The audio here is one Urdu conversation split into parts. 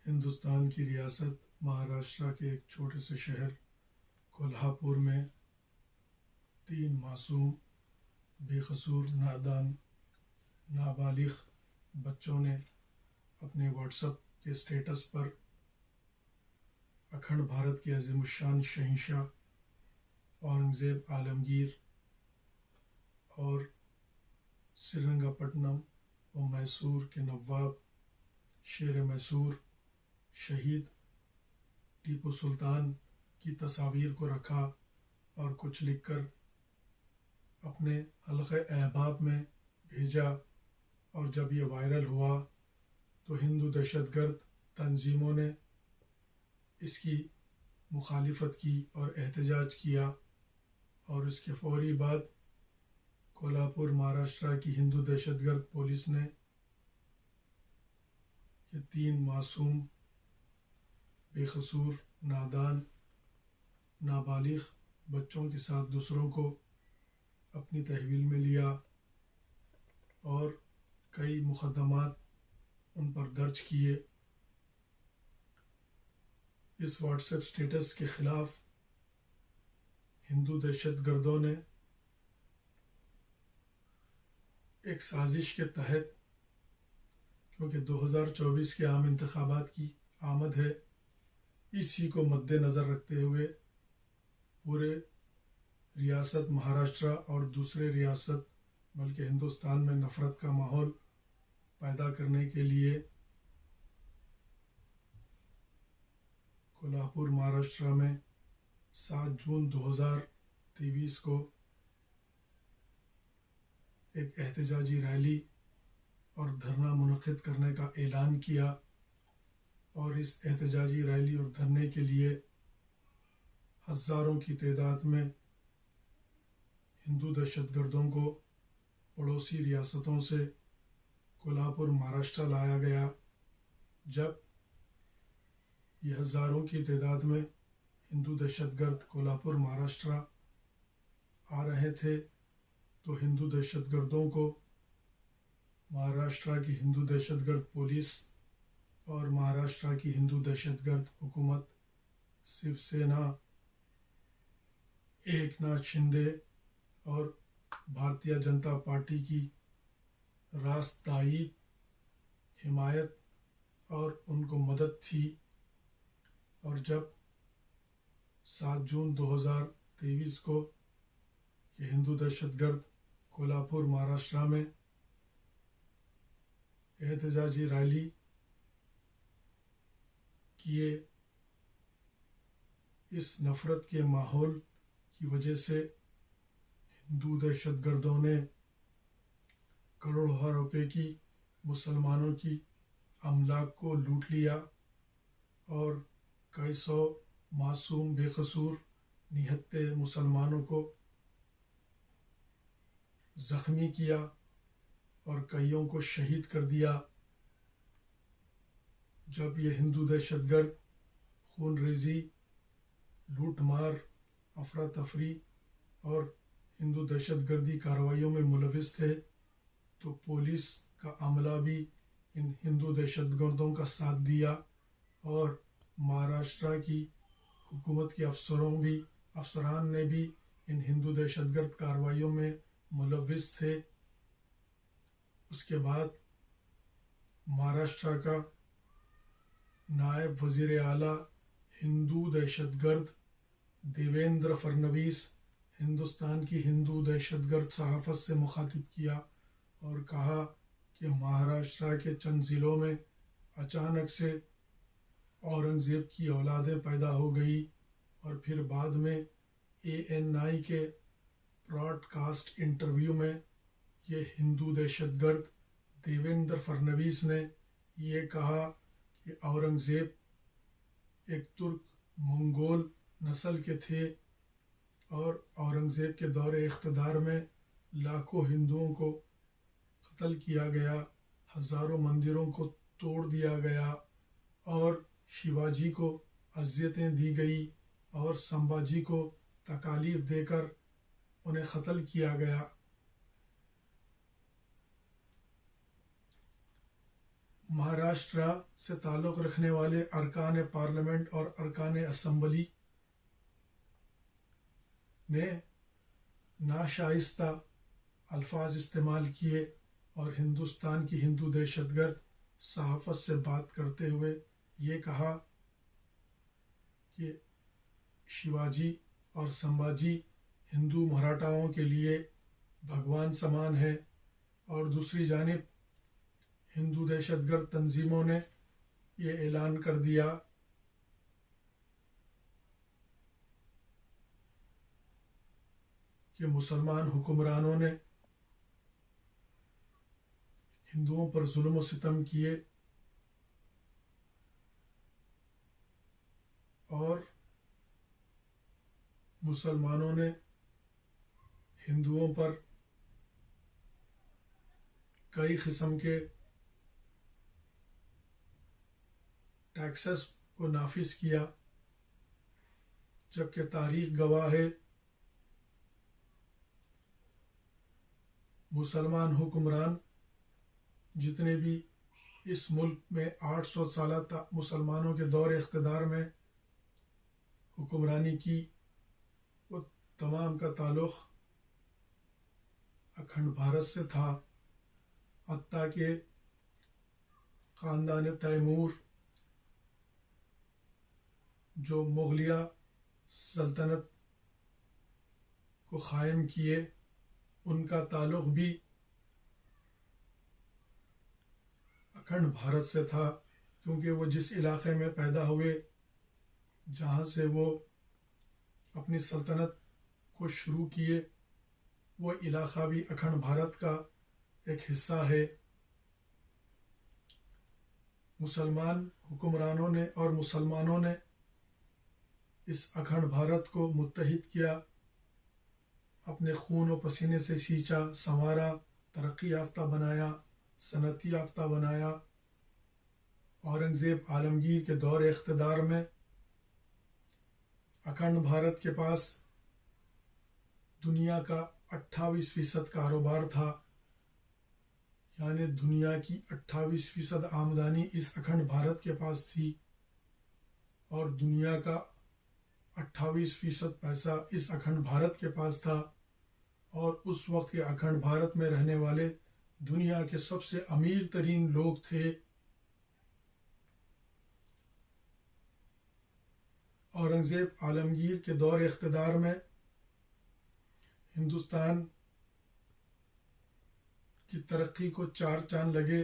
ہندوستان کی ریاست مہاراشٹرا کے ایک چھوٹے سے شہر کولہاپور میں 3 معصوم بے قصور نادان نابالغ بچوں نے اپنے واٹس ایپ کے اسٹیٹس پر اکھنڈ بھارت کے عظیم الشان شہنشاہ اورنگزیب عالمگیر اور سرنگا پٹنم و میسور کے نواب شیر میسور شہید ٹیپو سلطان کی تصاویر کو رکھا اور کچھ لکھ کر اپنے حلقہ احباب میں بھیجا، اور جب یہ وائرل ہوا تو ہندو دہشت گرد تنظیموں نے اس کی مخالفت کی اور احتجاج کیا، اور اس کے فوری بعد کولہاپور مہاراشٹرا کی ہندو دہشت گرد پولیس نے یہ 3 معصوم بے قصور نادان نابالغ بچوں کے ساتھ دوسروں کو اپنی تحویل میں لیا اور کئی مقدمات ان پر درج کیے۔ اس واٹس ایپ اسٹیٹس کے خلاف ہندو دہشت گردوں نے ایک سازش کے تحت، کیونکہ 2024 کے عام انتخابات کی آمد ہے، اسی کو مد نظر رکھتے ہوئے پورے ریاست مہاراشٹرا اور دوسرے ریاست بلکہ ہندوستان میں نفرت کا ماحول پیدا کرنے کے لیے کولہاپور مہاراشٹرا میں 7 جون 2023 کو ایک احتجاجی ریلی اور دھرنا منعقد کرنے کا اعلان کیا، اور اس احتجاجی ریلی اور دھرنے کے لیے ہزاروں کی تعداد میں ہندو دہشت گردوں کو پڑوسی ریاستوں سے کولہاپور مہاراشٹرا لایا گیا۔ جب یہ ہزاروں کی تعداد میں ہندو دہشت گرد کولہاپور مہاراشٹرا آ رہے تھے تو ہندو دہشت گردوں کو مہاراشٹرا کی ہندو دہشت گرد پولیس اور مہاراشٹرا کی ہندو دہشت گرد حکومت شیو سینا، ایک ناتھ شندے اور بھارتیہ جنتا پارٹی کی راست تائید، حمایت اور ان کو مدد تھی، اور جب 7 جون 2023 کو یہ ہندو دہشت گرد کولہاپور مہاراشٹرا میں احتجاجی ریلی کیے، اس نفرت کے ماحول کی وجہ سے ہندو دہشت گردوں نے کروڑوں روپے کی مسلمانوں کی املاک کو لوٹ لیا اور کئی سو معصوم بے قصور نہتے مسلمانوں کو زخمی کیا اور کئیوں کو شہید کر دیا۔ جب یہ ہندو دہشت گرد خون ریزی، لوٹ مار، افراتفری اور ہندو دہشت گردی کارروائیوں میں ملوث تھے تو پولیس کا عملہ بھی ان ہندو دہشت گردوں کا ساتھ دیا، اور مہاراشٹرا کی حکومت کے افسران نے بھی ان ہندو دہشت گرد کارروائیوں میں ملوث تھے۔ اس کے بعد مہاراشٹرا کا نائب وزیر اعلیٰ ہندو دہشت گرد دیویندر فڈنویس ہندوستان کی ہندو دہشت گرد صحافت سے مخاطب کیا اور کہا کہ مہاراشٹرا کے چند ضلعوں میں اچانک سے اورنگزیب کی اولادیں پیدا ہو گئی، اور پھر بعد میں ANI کے براڈ کاسٹ انٹرویو میں یہ ہندو دہشت گرد دیویندر فڈنویس نے یہ کہا کہ اورنگزیب ایک ترک منگول نسل کے تھے، اور اورنگزیب کے دور اقتدار میں لاکھوں ہندوؤں کو قتل کیا گیا، ہزاروں مندروں کو توڑ دیا گیا، اور شیواجی کو اذیتیں دی گئی، اور سمبھاجی کو تکالیف دے کر انہیں قتل کیا گیا۔ مہاراشٹرا سے تعلق رکھنے والے ارکان پارلیمنٹ اور ارکان اسمبلی نے ناشائستہ الفاظ استعمال کیے اور ہندوستان کی ہندو دہشت گرد صحافت سے بات کرتے ہوئے یہ کہا کہ شیواجی اور سمبھاجی ہندو مراٹھاؤں کے لیے بھگوان سمان ہے، اور دوسری جانب ہندو دہشت گرد تنظیموں نے یہ اعلان کر دیا کہ مسلمان حکمرانوں نے ہندوؤں پر ظلم و ستم کیے اور مسلمانوں نے ہندوؤں پر کئی قسم کے ٹیکسز کو نافذ کیا، جبکہ تاریخ گواہ ہے مسلمان حکمران جتنے بھی اس ملک میں 800 سالہ مسلمانوں کے دور اقتدار میں حکمرانی کی، وہ تمام کا تعلق اکھنڈ بھارت سے تھا، حتیٰ کہ خاندان تیمور جو مغلیہ سلطنت کو قائم کیے، ان کا تعلق بھی اکھنڈ بھارت سے تھا، کیونکہ وہ جس علاقے میں پیدا ہوئے، جہاں سے وہ اپنی سلطنت کو شروع کیے، وہ علاقہ بھی اکھنڈ بھارت کا ایک حصہ ہے۔ مسلمان حکمرانوں نے اور مسلمانوں نے اس اکھنڈ بھارت کو متحد کیا، اپنے خون و پسینے سے سینچا، سنوارا، ترقی یافتہ بنایا، صنعتی یافتہ بنایا۔ اورنگزیب عالمگیر کے دور اقتدار میں اکھنڈ بھارت کے پاس دنیا کا 28% کاروبار تھا، یعنی دنیا کی 28% آمدنی اس اکھنڈ بھارت کے پاس تھی، اور دنیا کا 28% پیسہ اس اکھنڈ بھارت کے پاس تھا، اور اس وقت کے اکھنڈ بھارت میں رہنے والے دنیا کے سب سے امیر ترین لوگ تھے۔ اورنگزیب عالمگیر کے دور اقتدار میں ہندوستان کی ترقی کو 4 چاند لگے،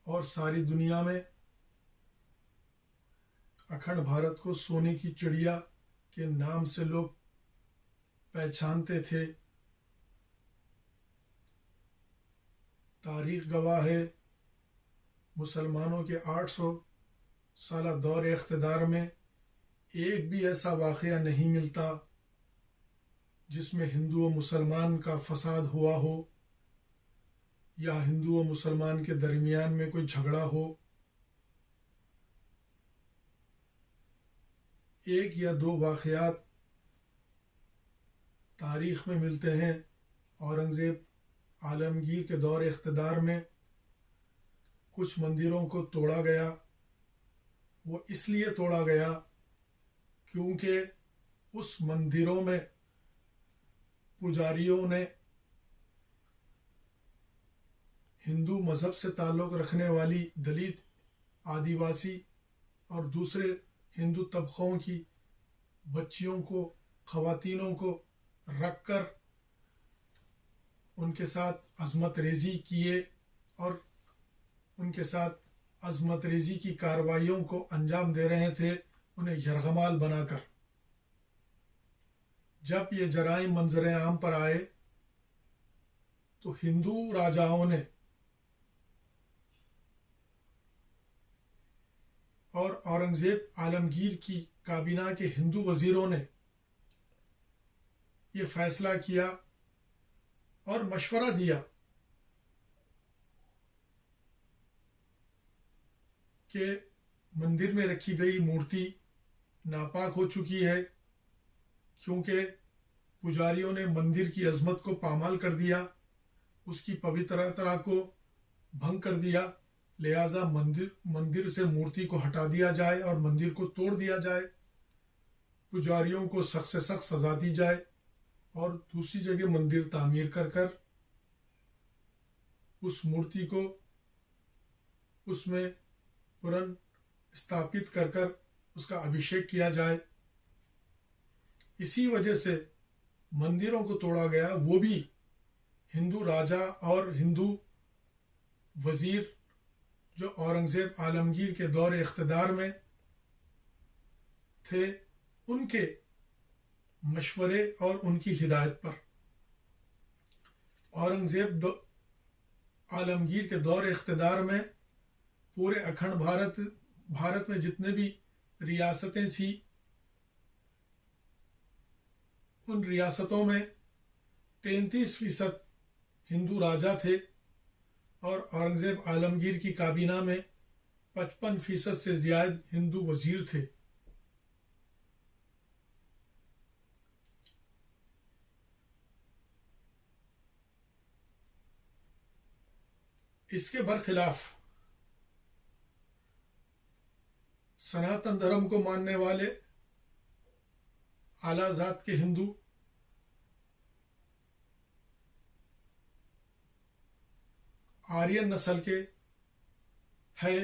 اور ساری دنیا میں اکھنڈ بھارت کو سونے کی چڑیا کے نام سے لوگ پہچانتے تھے۔ تاریخ گواہ ہے مسلمانوں کے 800 سالہ دور اقتدار میں ایک بھی ایسا واقعہ نہیں ملتا جس میں ہندو و مسلمان کا فساد ہوا ہو، یا ہندو و مسلمان کے درمیان میں کوئی جھگڑا ہو۔ ایک یا دو واقعات تاریخ میں ملتے ہیں۔ اورنگزیب عالمگیر کے دور اقتدار میں کچھ مندروں کو توڑا گیا، وہ اس لیے توڑا گیا کیونکہ اس مندروں میں پجاریوں نے ہندو مذہب سے تعلق رکھنے والی دلت، آدیواسی اور دوسرے ہندو طبقوں کی بچیوں کو، خواتینوں کو رکھ کر ان کے ساتھ عصمت ریزی کیے، اور ان کے ساتھ عصمت ریزی کی کارروائیوں کو انجام دے رہے تھے، انہیں یرغمال بنا کر۔ جب یہ جرائم منظر عام پر آئے تو ہندو راجاؤں نے اور اورنگزیب عالمگیر کی کابینہ کے ہندو وزیروں نے یہ فیصلہ کیا اور مشورہ دیا کہ مندر میں رکھی گئی مورتی ناپاک ہو چکی ہے، کیونکہ پجاریوں نے مندر کی عظمت کو پامال کر دیا، اس کی پوترتا کو بھنگ کر دیا، لہٰذا مندر سے مورتی کو ہٹا دیا جائے اور مندر کو توڑ دیا جائے، پجاریوں کو سخت سے سخت سزا دی جائے اور دوسری جگہ مندر تعمیر کر کر اس مورتی کو اس میں پرن استھاپت کر کر اس کا ابھیشیک کیا جائے۔ اسی وجہ سے مندروں کو توڑا گیا، وہ بھی ہندو راجا اور ہندو وزیر جو اورنگزیب عالمگیر کے دور اقتدار میں تھے، ان کے مشورے اور ان کی ہدایت پر اورنگزیب عالمگیر کے دور اقتدار میں پورے اکھنڈ بھارت میں جتنے بھی ریاستیں تھیں، ان ریاستوں میں 33% ہندو راجا تھے اور اورنگزیب عالمگیر کی کابینہ میں 55% سے زیادہ ہندو وزیر تھے۔ اس کے برخلاف سناتن دھرم کو ماننے والے اعلیٰ ذات کے ہندو آرین نسل کے ہے،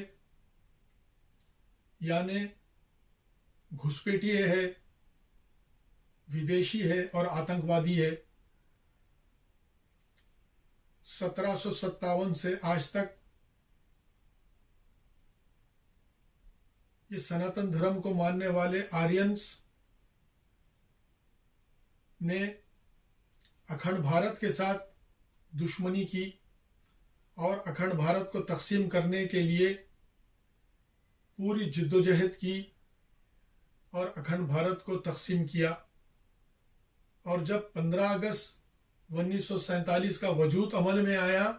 یعنی گھسپیٹیے ہے، ودیشی ہے اور آتنکوادی ہے۔ 1757 سے آج تک یہ سناتن دھرم کو ماننے والے آرینس نے اکھنڈ بھارت کے ساتھ دشمنی کی اور اکھنڈ بھارت کو تقسیم کرنے کے لیے پوری جدوجہد کی اور اکھنڈ بھارت کو تقسیم کیا۔ اور جب 15 اگست 1947 کا وجود عمل میں آیا،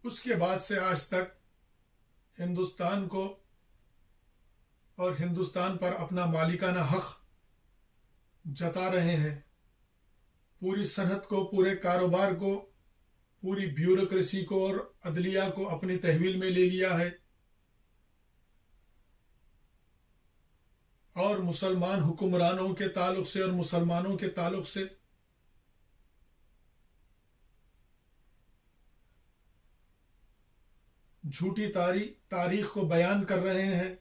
اس کے بعد سے آج تک ہندوستان کو اور ہندوستان پر اپنا مالکانہ حق جتا رہے ہیں۔ پوری صنعت کو، پورے کاروبار کو، پوری بیوروکریسی کو اور عدلیہ کو اپنی تحویل میں لے لیا ہے، اور مسلمان حکمرانوں کے تعلق سے اور مسلمانوں کے تعلق سے جھوٹی تاریخ کو بیان کر رہے ہیں۔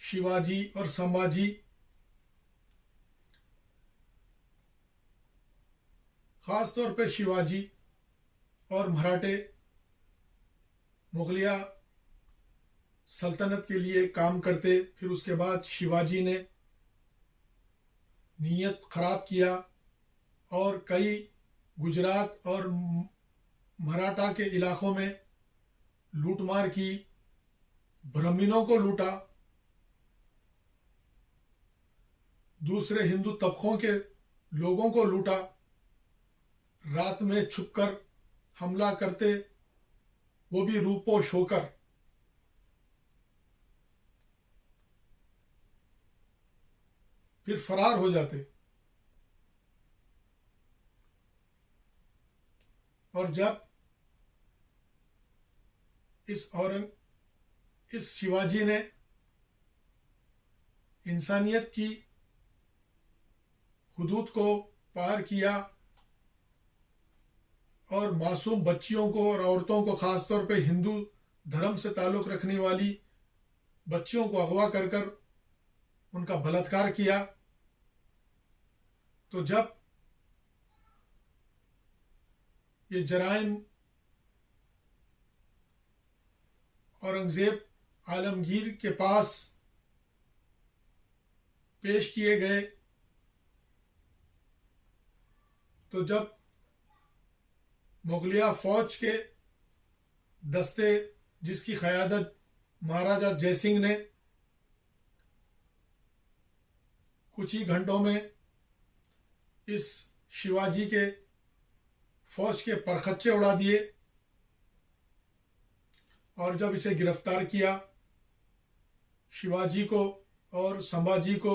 شیواجی اور سمبھاجی خاص طور پہ شیواجی اور مراٹھے مغلیہ سلطنت کے لیے کام کرتے، پھر اس کے بعد شیواجی نے نیت خراب کیا اور کئی گجرات اور مراٹھا کے علاقوں میں لوٹ مار کی، برہمنوں کو لوٹا، دوسرے ہندو طبقوں کے لوگوں کو لوٹا، رات میں چھپ کر حملہ کرتے، وہ بھی روپوش ہو کر۔ پھر فرار ہو جاتے، اور جب اس شیواجی نے انسانیت کی حدود کو پار کیا اور معصوم بچیوں کو اور عورتوں کو، خاص طور پہ ہندو دھرم سے تعلق رکھنے والی بچیوں کو اغوا کر کر ان کا بلاత్కాر کیا، تو جب یہ جرائم اورنگزیب عالمگیر کے پاس پیش کیے گئے، تو جب مغلیہ فوج کے دستے جس کی قیادت مہاراجا جے سنگھ نے کچھ ہی گھنٹوں میں اس شیواجی کے فوج کے پرخچے اڑا دیے، اور جب اسے گرفتار کیا، شیواجی کو اور سمبھاجی کو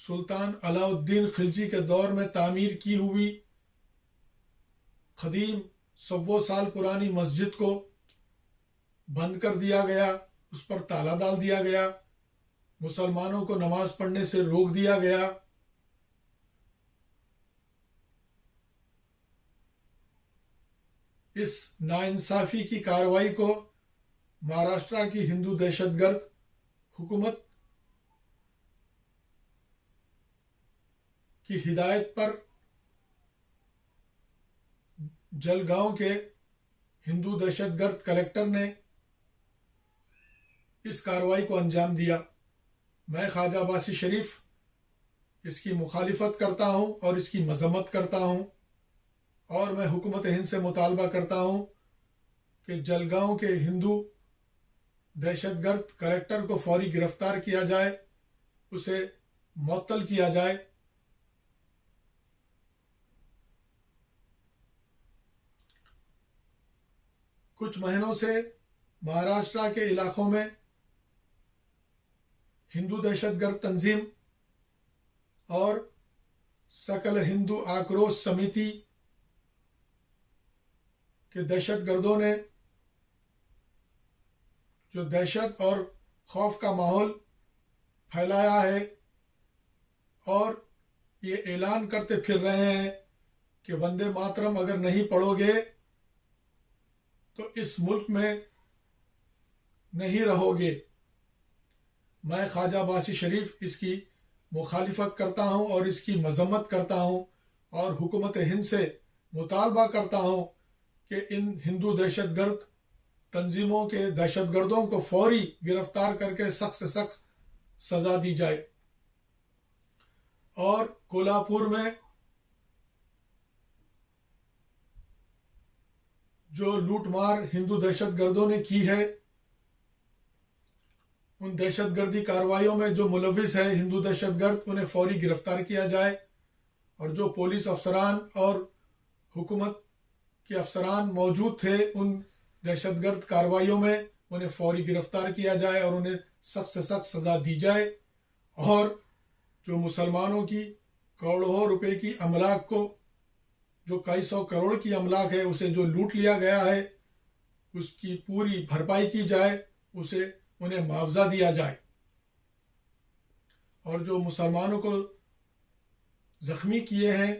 سلطان علاء الدین خلجی کے دور میں تعمیر کی ہوئی قدیم 100 سال پرانی مسجد کو بند کر دیا گیا، اس پر تالا ڈال دیا گیا، مسلمانوں کو نماز پڑھنے سے روک دیا گیا۔ اس ناانصافی کی کارروائی کو مہاراشٹرا کی ہندو دہشت گرد حکومت کی ہدایت پر جلگاؤں کے ہندو دہشت گرد کلیکٹر نے اس کارروائی کو انجام دیا۔ میں خواجہ عباسی شریف اس کی مخالفت کرتا ہوں اور اس کی مذمت کرتا ہوں، اور میں حکومت ہند سے مطالبہ کرتا ہوں کہ جلگاؤں کے ہندو دہشت گرد کلیکٹر کو فوری گرفتار کیا جائے، اسے معطل کیا جائے۔ کچھ مہینوں سے مہاراشٹرا کے علاقوں میں ہندو دہشت گرد تنظیم اور سکل ہندو آکروش سمیتی کے دہشت گردوں نے جو دہشت اور خوف کا ماحول پھیلایا ہے، اور یہ اعلان کرتے پھر رہے ہیں کہ وندے ماترم اگر نہیں پڑھو گے تو اس ملک میں نہیں رہو گے۔ میں خواجہ عباسی شریف اس کی مخالفت کرتا ہوں اور اس کی مذمت کرتا ہوں، اور حکومت ہند سے مطالبہ کرتا ہوں کہ ان ہندو دہشت گرد تنظیموں کے دہشت گردوں کو فوری گرفتار کر کے سخت سے سخت سزا دی جائے۔ اور کولہاپور میں جو لوٹ مار ہندو دہشت گردوں نے کی ہے، ان دہشت گردی کارروائیوں میں جو ملوث ہے ہندو دہشت گرد، انہیں فوری گرفتار کیا جائے، اور جو پولیس افسران اور حکومت کے افسران موجود تھے ان دہشت گرد کارروائیوں میں، انہیں فوری گرفتار کیا جائے اور انہیں سخت سے سخت سزا دی جائے۔ اور جو مسلمانوں کی کروڑوں روپے کی املاک کو، جو کئی 100 کروڑ کی املاک ہے، اسے جو لوٹ لیا گیا ہے، اس کی پوری بھرپائی کی جائے، انہیں معاوضہ دیا جائے، اور جو مسلمانوں کو زخمی کیے ہیں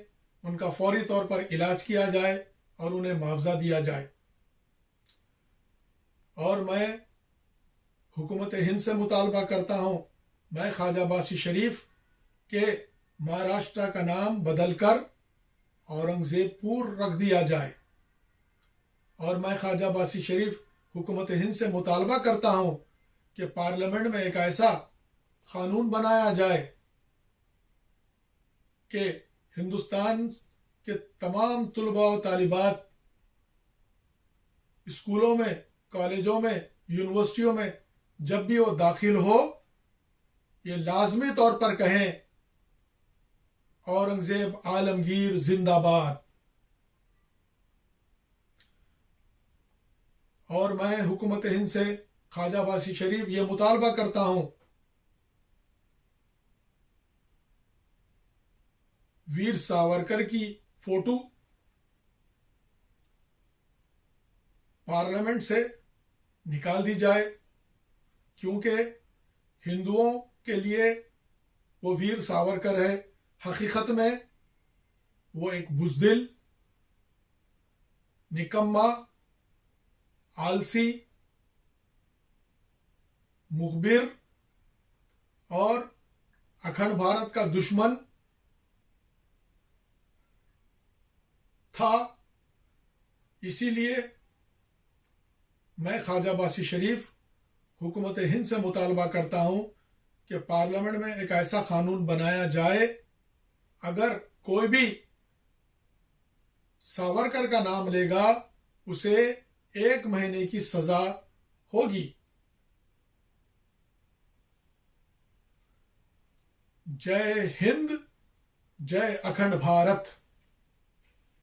ان کا فوری طور پر علاج کیا جائے اور انہیں معاوضہ دیا جائے۔ اور میں حکومت ہند سے مطالبہ کرتا ہوں، میں خواجہ عباسی شریف کے مہاراشٹرا کا نام بدل کر اورنگزیب پور رکھ دیا جائے، اور میں خواجہ عباسی شریف حکومت ہند سے مطالبہ کرتا ہوں کہ پارلیمنٹ میں ایک ایسا قانون بنایا جائے کہ ہندوستان کے تمام طلباء و طالبات اسکولوں میں، کالجوں میں، یونیورسٹیوں میں جب بھی وہ داخل ہو، یہ لازمی طور پر کہیں اورنگزیب عالمگیر زندہ باد۔ اور میں حکومت ہند سے خواجہ عباسی شریف یہ مطالبہ کرتا ہوں، ویر ساورکر کی فوٹو پارلیمنٹ سے نکال دی جائے، کیونکہ ہندوؤں کے لیے وہ ویر ساورکر ہے، حقیقت میں وہ ایک بزدل، نکما، آلسی، مخبر اور اکھنڈ بھارت کا دشمن تھا۔ اسی لیے میں خواجہ عباسی شریف حکومت ہند سے مطالبہ کرتا ہوں کہ پارلیمنٹ میں ایک ایسا قانون بنایا جائے، اگر کوئی بھی ساورکر کا نام لے گا اسے 1 مہینے کی سزا ہوگی۔ جے ہند، جے اکھنڈ بھارت۔